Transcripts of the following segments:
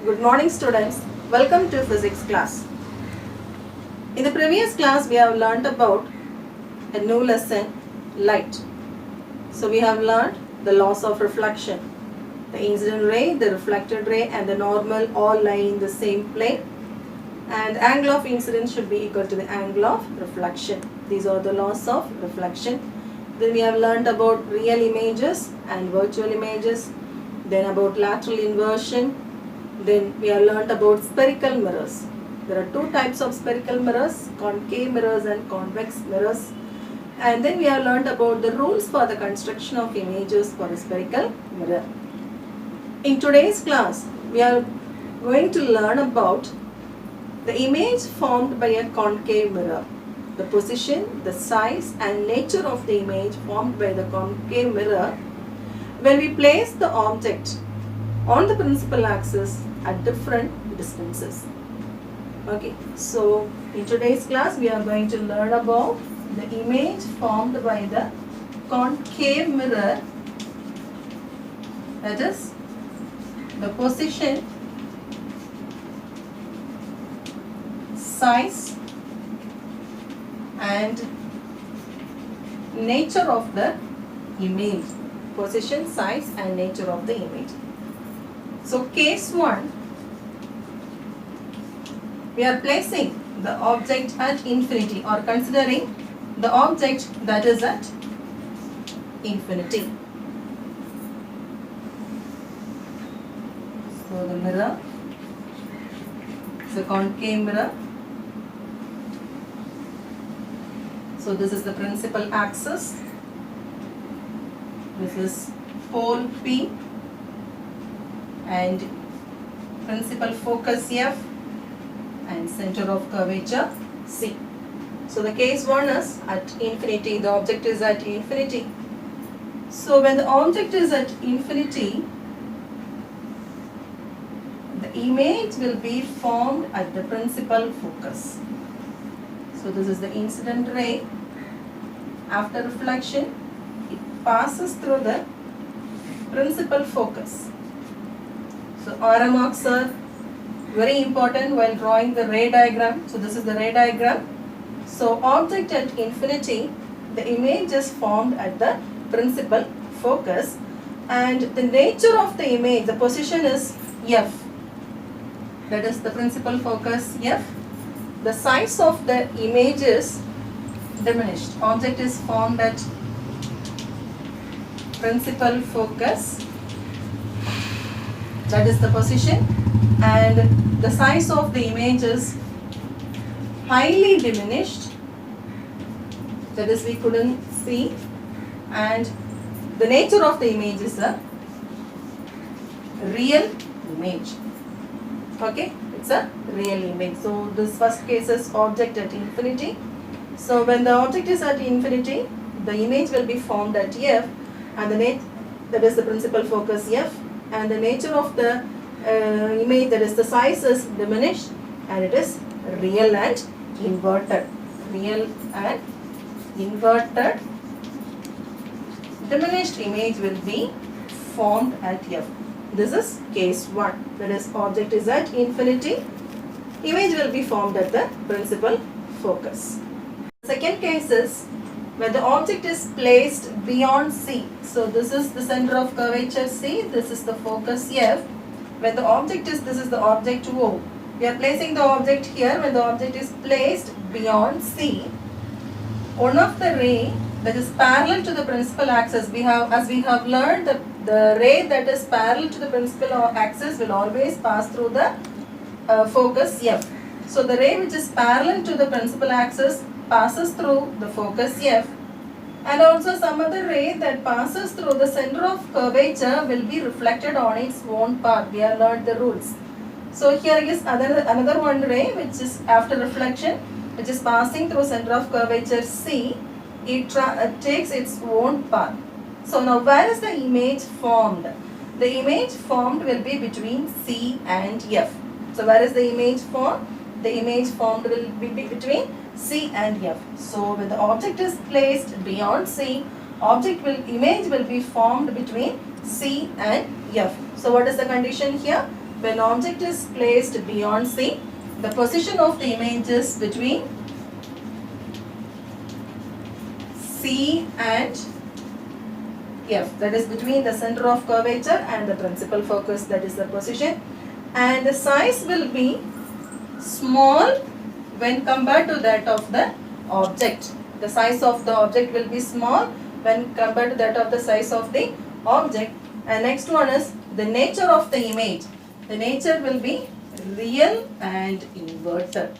Good morning, students. Welcome to physics class. In the previous class, we have learnt about a new lesson, light. So we have learned the laws of reflection. The incident ray, the reflected ray and the normal all lie in the same plane. And the angle of incidence should be equal to the angle of reflection. These are the laws of reflection. Then we have learnt about real images and virtual images. Then about lateral inversion. Then we have learnt about spherical mirrors. There are two types of spherical mirrors, concave mirrors and convex mirrors. And then we have learnt about the rules for the construction of images for a spherical mirror. In today's class, we are going to learn about the image formed by a concave mirror. The position, the size and nature of the image formed by the concave mirror when we place the object on the principal axis at different distances. Okay, so in today's class we are going to learn about the image formed by the concave mirror, that is the position, size and nature of the image. Position, size and nature of the image. So case 1, we are placing the object at infinity or considering the object that is at infinity. So the mirror is a concave mirror. So this is the principal axis. This is pole P and principal focus F and center of curvature C. So the case 1 is at infinity, the object is at infinity. So when the object is at infinity, the image will be formed at the principal focus. So this is the incident ray. After reflection, it passes through the principal focus. So arrow marks are very important while drawing the ray diagram. So this is the ray diagram. So object at infinity, the image is formed at the principal focus and the nature of the image, the position is F. That is the principal focus F. The size of the image is diminished. Object is formed at principal focus, that is the position, and the size of the image is highly diminished, that is we couldn't see, and the nature of the image is a real image. Okay, it's a real image. So this first case is object at infinity. So when the object is at infinity, the image will be formed at F and that is the principal focus F, and the nature of the image, that is the size, is diminished and it is real and inverted. Real and inverted diminished image will be formed at F. This is case 1, that is object is at infinity, image will be formed at the principal focus. Second case is when the object is placed beyond C. So this is the center of curvature C, this is the focus F. When the object is, this is the object O. We are placing the object here. When the object is placed beyond C, one of the ray that is parallel to the principal axis, as we have learned, the ray that is parallel to the principal axis will always pass through the focus F. So the ray which is parallel to the principal axis passes through the focus F, and also some other ray that passes through the center of curvature will be reflected on its own path. We have learned the rules. So here is another one ray which is after reflection, which is passing through center of curvature C. It takes its own path. So now where is the image formed? The image formed will be between C and F. So where is the image formed? The image formed will be between C and F. So when the object is placed beyond C, image will be formed between C and F. So what is the condition here? when object is placed beyond C, the position of the image is between C and F, that is between the center of curvature and the principal focus, that is the position, and the size will be small when compared to that of the object. The size of the object will be small when compared to that of the size of the object. And next one is the nature of the image. The nature will be real and inverted.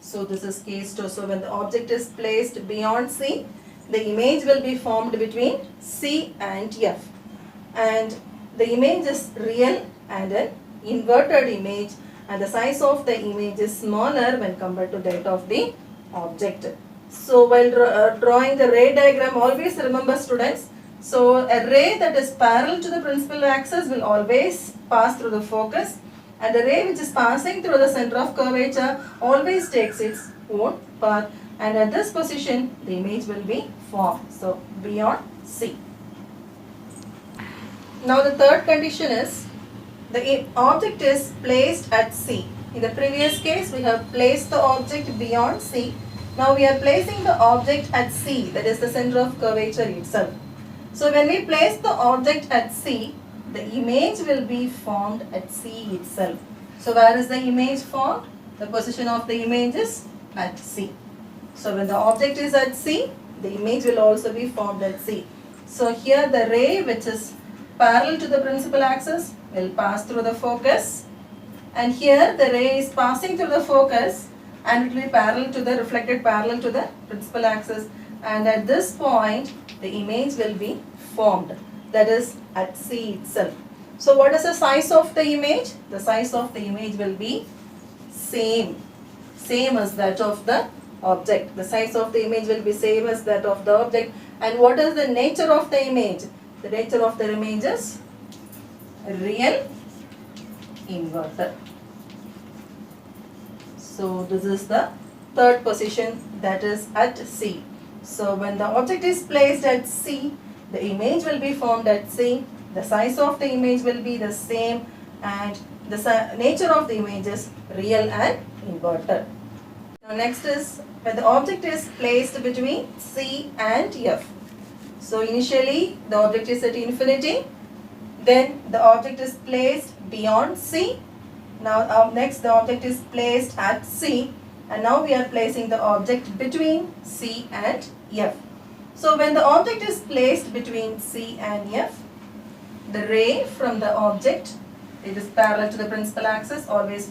So this is case 2. So when the object is placed beyond C, the image will be formed between C and F. And the image is real and an inverted image, and the size of the image is smaller when compared to that of the object. So while drawing the ray diagram, always remember students, so a ray that is parallel to the principal axis will always pass through the focus, and the ray which is passing through the center of curvature always takes its own path, and at this position the image will be formed. So beyond C. Now the third condition is the object is placed at C. In the previous case we have placed the object beyond C. Now we are placing the object at C, that is the center of curvature itself. So when we place the object at C, the image will be formed at C itself. So where is the image formed? The position of the image is at C. So when the object is at C, the image will also be formed at C. So here the ray which is parallel to the principal axis will pass through the focus, and here the ray is passing through the focus and it will be parallel to the reflected parallel to the principal axis, and at this point the image will be formed, that is at C itself. So what is the size of the image? The size of the image will be same as that of the object. The size of the image will be same as that of the object. And what is the nature of the image? The nature of the image is real inverted. So this is the third position, that is at C. So when the object is placed at C, the image will be formed at C, the size of the image will be the same, and the nature of the image is real and inverted. Now next is when the object is placed between C and F. So initially the object is at infinity, then the object is placed beyond C. Now next the object is placed at C, and now we are placing the object between C and F. So when the object is placed between C and F, the ray from the object, it is parallel to the principal axis, always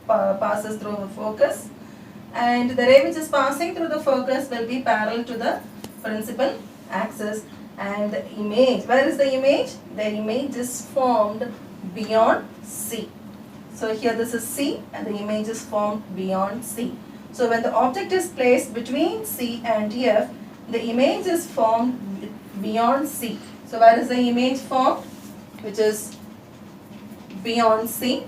passes through the focus, and the ray which is passing through the focus will be parallel to the principal axis, and the image, where is the image? The image is formed beyond C. So here this is C and the image is formed beyond C. So when the object is placed between C and F, the image is formed beyond C. So where is the image formed? Which is beyond C.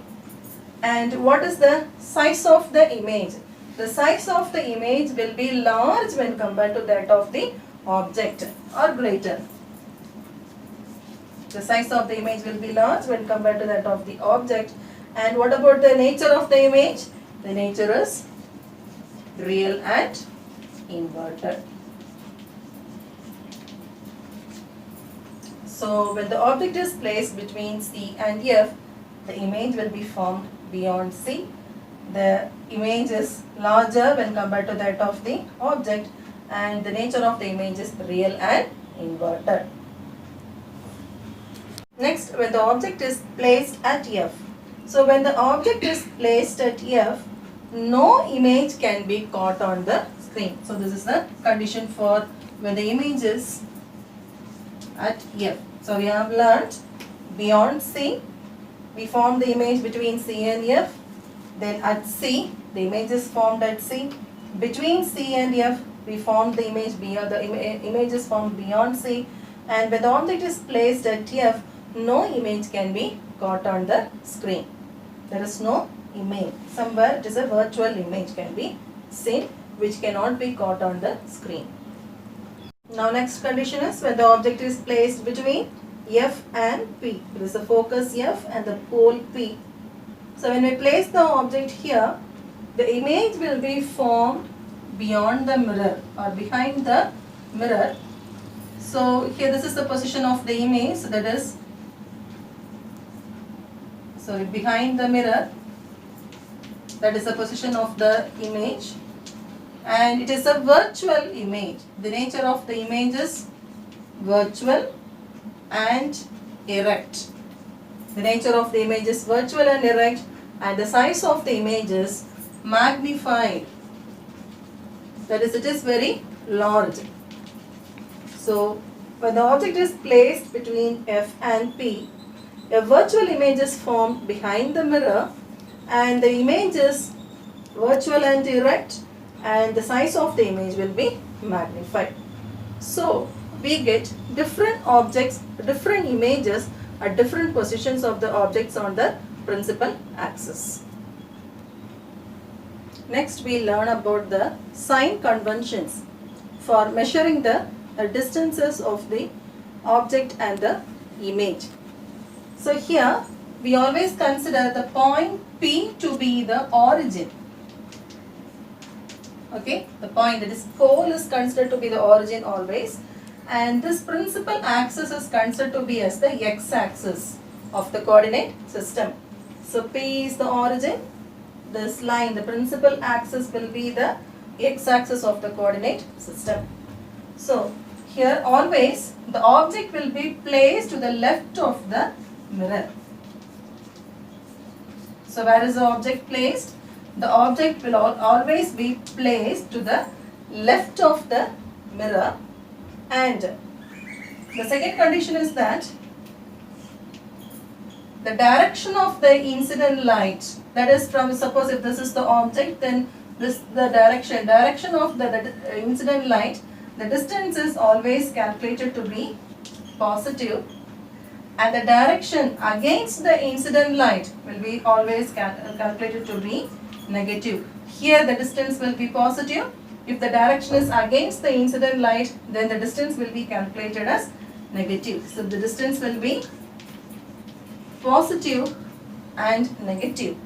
And what is the size of the image? The size of the image will be large when compared to that of the object, or greater. The size of the image will be large when compared to that of the object. And what about the nature of the image? The nature is real and inverted. So when the object is placed between C and F, the image will be formed beyond C. The image is larger when compared to that of the object, and the nature of the image is real and inverted. Next, when the object is placed at F. So when the object is placed at F, no image can be caught on the screen. So this is the condition for when the image is at F. So we have learnt beyond C, we form the image between C and F. Then at C, the image is formed at C. Between C and F, we form the image beyond, the image is formed beyond C. And when the object is placed at F, no image can be caught on the screen. There is no image. Somewhere it is a virtual image can be seen, which cannot be caught on the screen. Now next condition is when the object is placed between F and P. It is the focus F and the pole P. So when we place the object here, the image will be formed beyond the mirror or behind the mirror. So here this is the position of the image, so that is behind the mirror, that is the position of the image, and it is a virtual image. The nature of the image is virtual and erect. The nature of the image is virtual and erect, and the size of the image is magnified. That is, it is very large. So when the object is placed between F and P, a virtual image is formed behind the mirror, and the image is virtual and erect, and the size of the image will be magnified. So we get different objects, different images at different positions of the objects on the principal axis. Next we learn about the sign conventions for measuring the distances of the object and the image. So here we always consider the point P to be the origin. Okay, the point, that is pole, is considered to be the origin always, and this principal axis is considered to be as the x-axis of the coordinate system. So P is the origin, this line, the principal axis, will be the x-axis of the coordinate system. So here always the object will be placed to the left of the mirror. So where is the object placed? The object will always be placed to the left of the mirror, and the second condition is that the direction of the incident light, that is from, suppose if this is the object, then this the direction of the incident light, the distance is always calculated to be positive, and the direction against the incident light will be always calculated to be negative. Here the distance will be positive. If the direction is against the incident light, then the distance will be calculated as negative. So the distance will be positive and negative.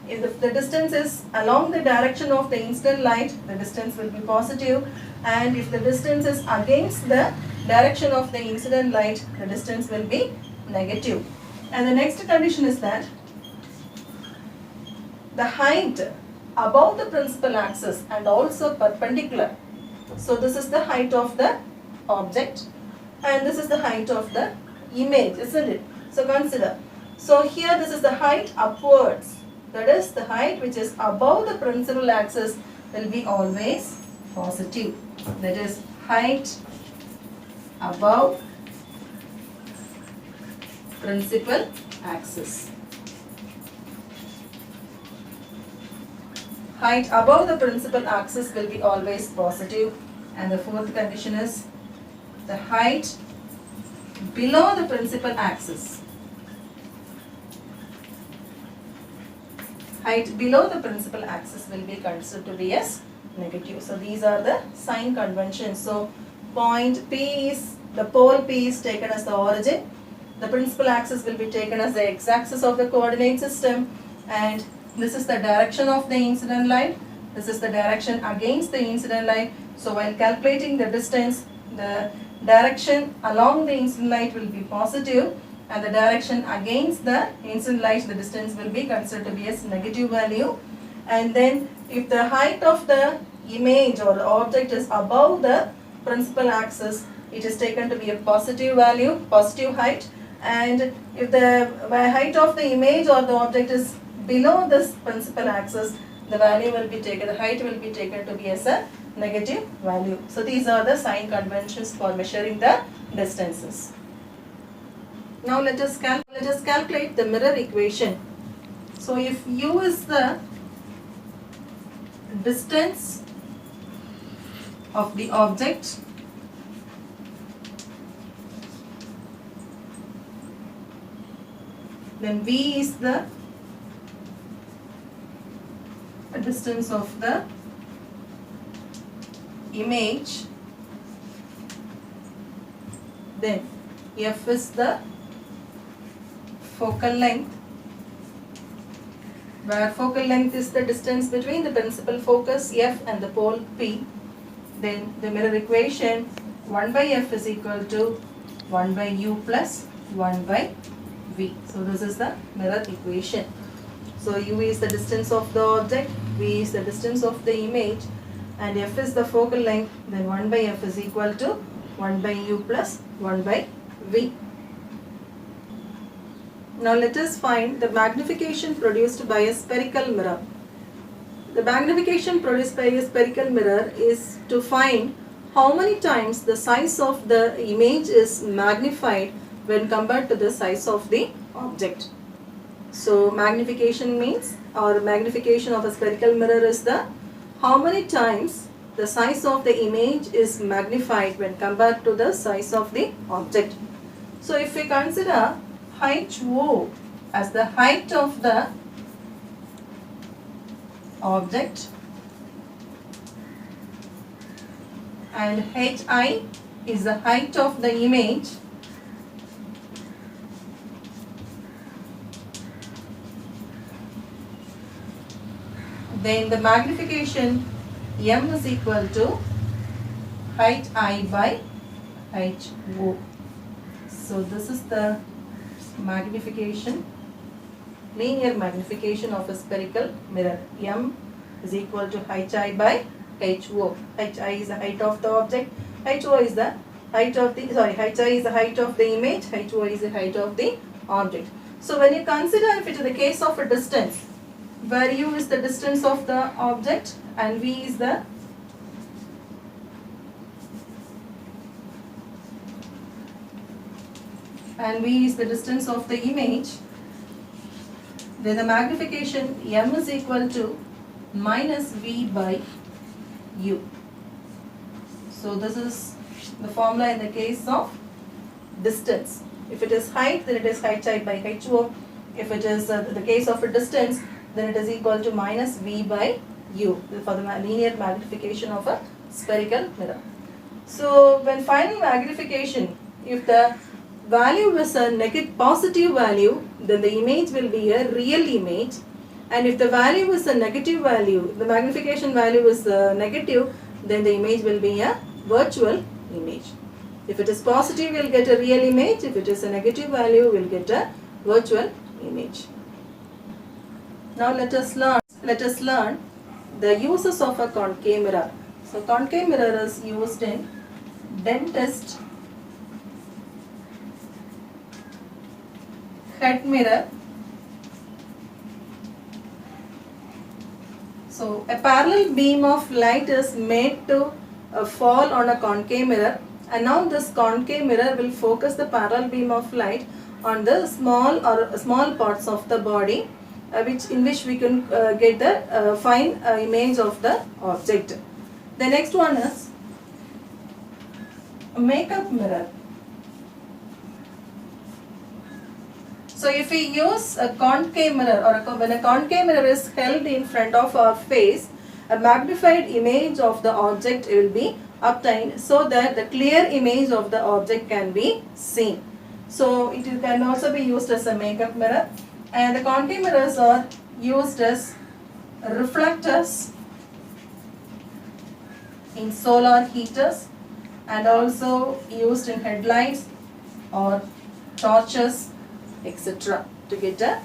If the distance is along the direction of the incident light, the distance will be positive, and if the distance is against the direction of the incident light, the distance will be negative. And the next condition is that the height above the principal axis and also perpendicular. So this is the height of the object and this is the height of the image, isn't it? So consider. So here this is the height upwards. That is, the height which is above the principal axis will be always positive. That is, height above principal axis. Height above the principal axis will be always positive, and the fourth condition is the height below the principal axis. Height below the principal axis will be considered to be as negative. So these are the sign conventions. So point P is, the pole P is taken as the origin. The principal axis will be taken as the x-axis of the coordinate system, and this is the direction of the incident light. This is the direction against the incident light. So while calculating the distance, the direction along the incident light will be positive, and the direction against the incident light, the distance will be considered to be as negative value. And then if the height of the image or the object is above the principal axis, it is taken to be a positive value, positive height. And if the height of the image or the object is below this principal axis, the value will be taken, the height will be taken to be as a negative value. So these are the sign conventions for measuring the distances. Now let us calculate the mirror equation. So if u is the distance of the object, then v is the distance of the image, then F is the focal length, where focal length is the distance between the principal focus F and the pole P. Then the mirror equation, 1 by F is equal to 1 by U plus 1 by V. So this is the mirror equation. So U is the distance of the object, V is the distance of the image, and F is the focal length. Then 1 by F is equal to 1 by U plus 1 by V. Now let us find the magnification produced by a spherical mirror. The magnification produced by a spherical mirror is to find how many times the size of the image is magnified when compared to the size of the object. So magnification means, or magnification of a spherical mirror is the how many times the size of the image is magnified when compared to the size of the object. So if we consider HO as the height of the object and HI is the height of the image, then the magnification M is equal to height I by HO. So this is the magnification, linear magnification of a spherical mirror. M is equal to height I by HO. HI is the height of the object, HO is the height of the, HI is the height of the image, HO is the height of the object. So when you consider if it is the case of a distance, where U is the distance of the object and V is the distance of the image, then the magnification M is equal to minus V by U. So this is the formula in the case of distance. If it is height, then it is height I by HO. If it is the case of a distance, then it is equal to minus V by U for the linear magnification of a spherical mirror. So when finding magnification, if the value is a positive value, then the image will be a real image, and if the value is a negative value, the magnification value is negative, then the image will be a virtual image. If it is positive, we will get a real image. If it is a negative value, we will get a virtual image. Now let us learn the uses of a concave mirror. So concave mirror is used in dentist, head mirror. So a parallel beam of light is made to fall on a concave mirror, and now this concave mirror will focus the parallel beam of light on the small parts of the body, in which we can get the fine image of the object. The next one is a makeup mirror. So if we use a concave mirror, or when a concave mirror is held in front of our face, a magnified image of the object will be obtained so that the clear image of the object can be seen. So it can also be used as a makeup mirror, and the concave mirrors are used as reflectors in solar heaters, and also used in headlights or torches, etc., to get a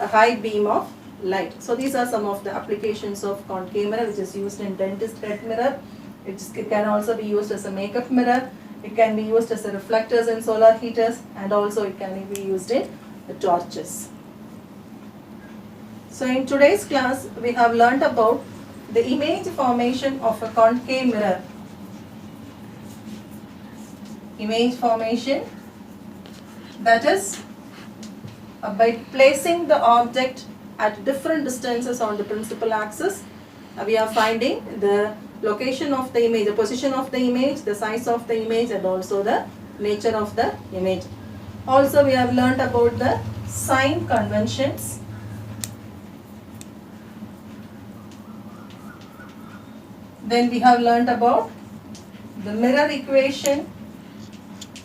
high beam of light. So these are some of the applications of concave mirror, which is used in dentist head mirror. It can also be used as a makeup mirror. It can be used as a reflectors in solar heaters, and also it can be used in torches. So in today's class, we have learnt about the image formation of a concave mirror. Image formation, that is by placing the object at different distances on the principal axis, we are finding the location of the image, the position of the image, the size of the image, and also the nature of the image. Also we have learnt about the sign conventions. Then we have learnt about the mirror equation.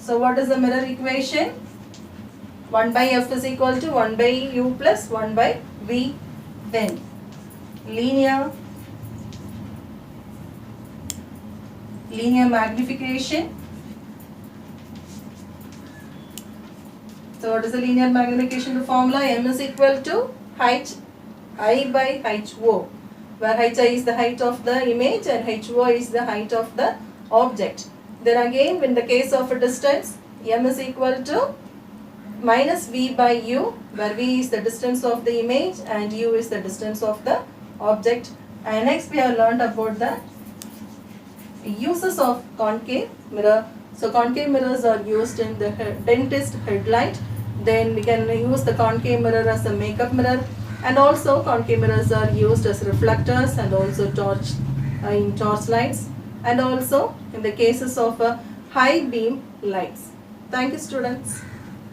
So what is the mirror equation? 1 by f is equal to 1 by u plus 1 by v. Then linear magnification. So what is the linear magnification formula? M is equal to height I by HO, where HI is the height of the image and HO is the height of the object. Then again, in the case of a distance, M is equal to minus V by U, where V is the distance of the image and U is the distance of the object. And next we have learned about the uses of concave mirror. So concave mirrors are used in the dentist headlight. Then we can use the concave mirror as a makeup mirror, and also concave mirrors are used as reflectors and also torch in torch lights, and also in the cases of high beam lights. Thank you, students.